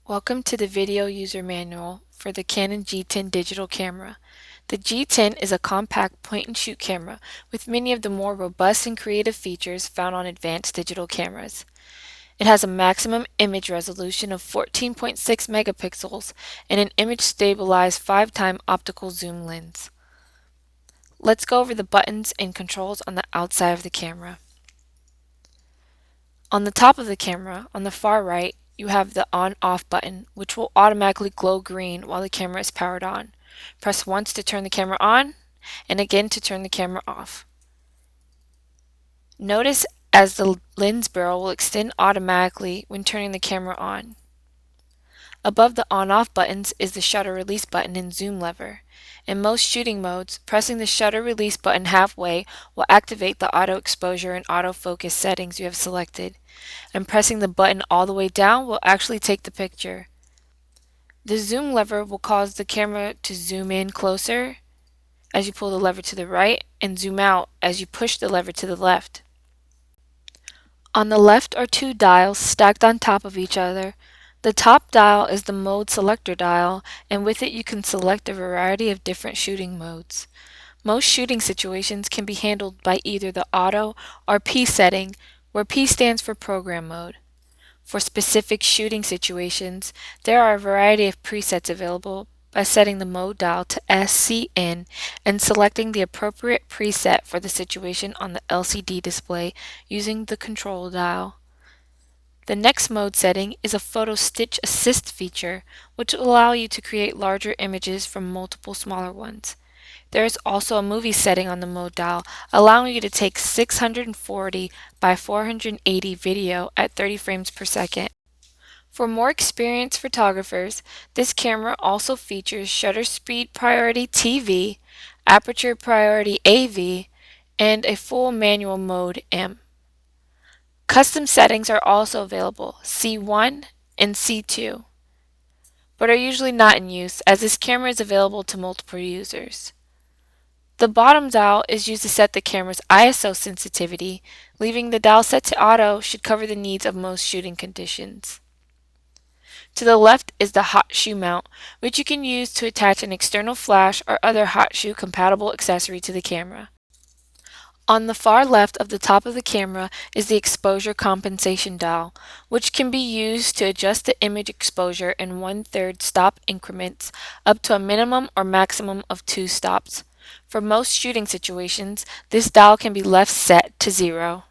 Welcome to the video user manual for the Canon G10 digital camera. The G10 is a compact point-and-shoot camera with many of the more robust and creative features found on advanced digital cameras. It has a maximum image resolution of 14.6 megapixels and an image-stabilized 5-time optical zoom lens. Let's go over the buttons and controls on the outside of the camera. On the top of the camera, on the far right, you have the on-off button, which will automatically glow green while the camera is powered on. Press once to turn the camera on, and again to turn the camera off. Notice as the lens barrel will extend automatically when turning the camera on. Above the on-off buttons is the shutter release button and zoom lever. In most shooting modes, pressing the shutter release button halfway will activate the auto exposure and autofocus settings you have selected, and pressing the button all the way down will actually take the picture. The zoom lever will cause the camera to zoom in closer as you pull the lever to the right and zoom out as you push the lever to the left. On the left are two dials stacked on top of each other. The top dial is the mode selector dial, and with it you can select a variety of different shooting modes. Most shooting situations can be handled by either the auto or P setting, where P stands for program mode. For specific shooting situations, there are a variety of presets available by setting the mode dial to SCN and selecting the appropriate preset for the situation on the LCD display using the control dial. The next mode setting is a photo stitch assist feature, which will allow you to create larger images from multiple smaller ones. There is also a movie setting on the mode dial, allowing you to take 640 by 480 video at 30 frames per second. For more experienced photographers, this camera also features shutter speed priority TV, aperture priority AV, and a full manual mode M. Custom settings are also available, C1 and C2, but are usually not in use as this camera is available to multiple users. The bottom dial is used to set the camera's ISO sensitivity, leaving the dial set to auto should cover the needs of most shooting conditions. To the left is the hot shoe mount, which you can use to attach an external flash or other hot shoe compatible accessory to the camera. On the far left of the top of the camera is the exposure compensation dial, which can be used to adjust the image exposure in 1/3 stop increments up to a minimum or maximum of 2 stops. For most shooting situations, this dial can be left set to 0.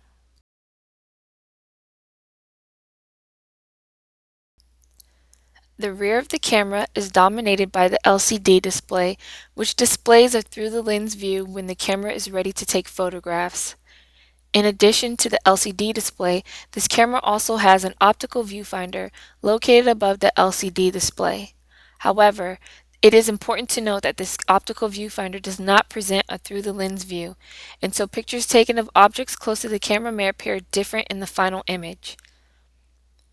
The rear of the camera is dominated by the LCD display, which displays a through-the-lens view when the camera is ready to take photographs. In addition to the LCD display, this camera also has an optical viewfinder located above the LCD display. However, it is important to note that this optical viewfinder does not present a through-the-lens view, and so pictures taken of objects close to the camera may appear different in the final image.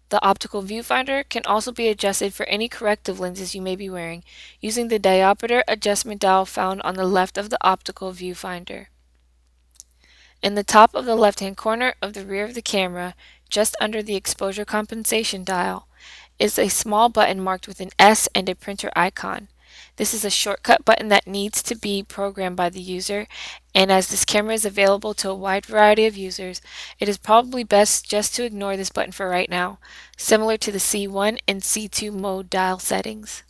The optical viewfinder can also be adjusted for any corrective lenses you may be wearing using the diopter adjustment dial found on the left of the optical viewfinder. In the top of the left-hand corner of the rear of the camera, just under the exposure compensation dial, is a small button marked with an S and a printer icon. This is a shortcut button that needs to be programmed by the user, and as this camera is available to a wide variety of users, it is probably best just to ignore this button for right now, similar to the C1 and C2 mode dial settings.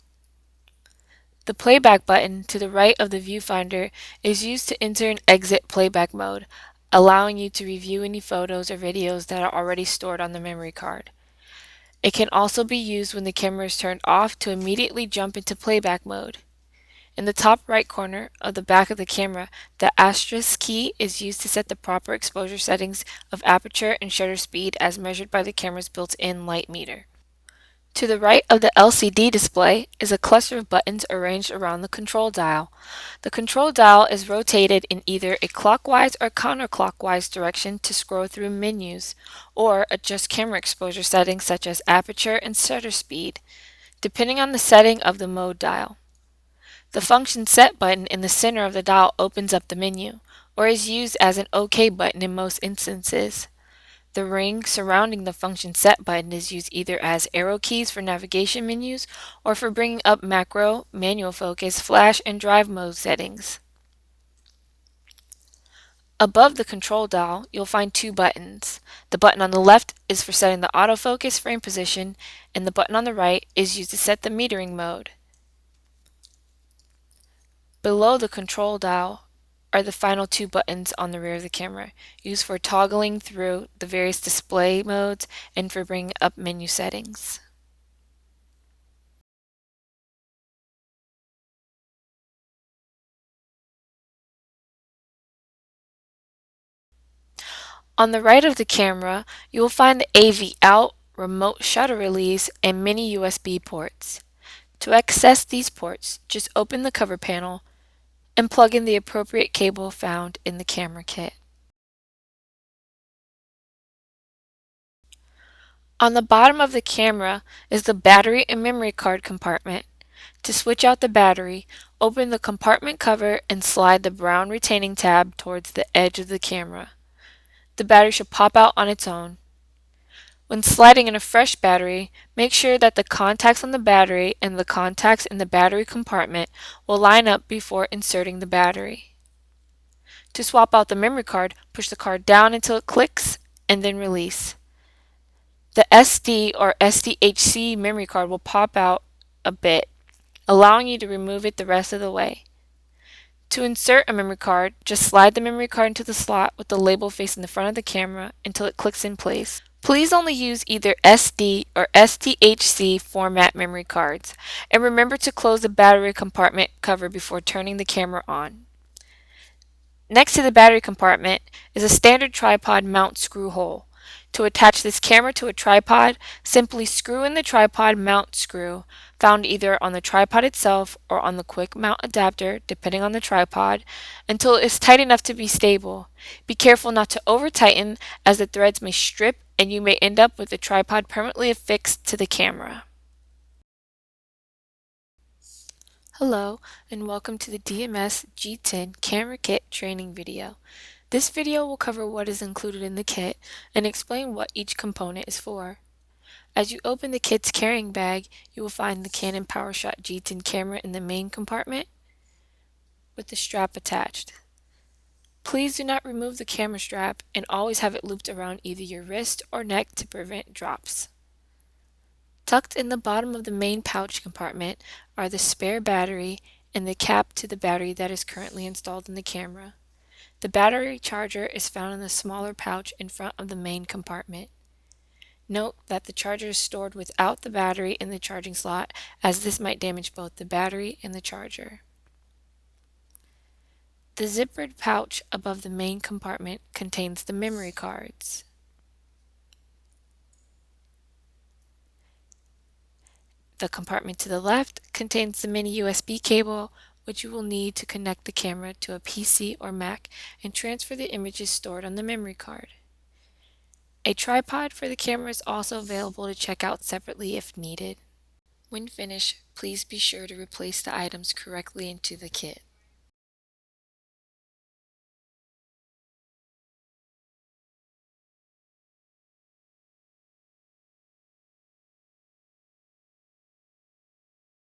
The playback button to the right of the viewfinder is used to enter and exit playback mode, allowing you to review any photos or videos that are already stored on the memory card. It can also be used when the camera is turned off to immediately jump into playback mode. In the top right corner of the back of the camera, the asterisk key is used to set the proper exposure settings of aperture and shutter speed as measured by the camera's built-in light meter. To the right of the LCD display is a cluster of buttons arranged around the control dial. The control dial is rotated in either a clockwise or counterclockwise direction to scroll through menus, or adjust camera exposure settings such as aperture and shutter speed, depending on the setting of the mode dial. The function set button in the center of the dial opens up the menu, or is used as an OK button in most instances. The ring surrounding the function set button is used either as arrow keys for navigation menus or for bringing up macro, manual focus, flash, and drive mode settings. Above the control dial, you'll find two buttons. The button on the left is for setting the autofocus frame position, and the button on the right is used to set the metering mode. Below the control dial are the final two buttons on the rear of the camera, used for toggling through the various display modes and for bringing up menu settings. On the right of the camera, you will find the AV out, remote shutter release, and mini USB ports. To access these ports, just open the cover panel and plug in the appropriate cable found in the camera kit. On the bottom of the camera is the battery and memory card compartment. To switch out the battery, open the compartment cover and slide the brown retaining tab towards the edge of the camera. The battery should pop out on its own. When sliding in a fresh battery, make sure that the contacts on the battery and the contacts in the battery compartment will line up before inserting the battery. To swap out the memory card, push the card down until it clicks and then release. The SD or SDHC memory card will pop out a bit, allowing you to remove it the rest of the way. To insert a memory card, just slide the memory card into the slot with the label facing the front of the camera until it clicks in place. Please only use either SD or SDHC format memory cards, and remember to close the battery compartment cover before turning the camera on. Next to the battery compartment is a standard tripod mount screw hole. To attach this camera to a tripod, simply screw in the tripod mount screw, found either on the tripod itself or on the quick mount adapter, depending on the tripod, until it is tight enough to be stable. Be careful not to over tighten, as the threads may strip and you may end up with the tripod permanently affixed to the camera. Hello, and welcome to the DMS G10 camera kit training video. This video will cover what is included in the kit and explain what each component is for. As you open the kit's carrying bag, you will find the Canon PowerShot G10 camera in the main compartment with the strap attached. Please do not remove the camera strap and always have it looped around either your wrist or neck to prevent drops. Tucked in the bottom of the main pouch compartment are the spare battery and the cap to the battery that is currently installed in the camera. The battery charger is found in the smaller pouch in front of the main compartment. Note that the charger is stored without the battery in the charging slot, as this might damage both the battery and the charger. The zippered pouch above the main compartment contains the memory cards. The compartment to the left contains the mini USB cable, which you will need to connect the camera to a PC or Mac and transfer the images stored on the memory card. A tripod for the camera is also available to check out separately if needed. When finished, please be sure to replace the items correctly into the kit.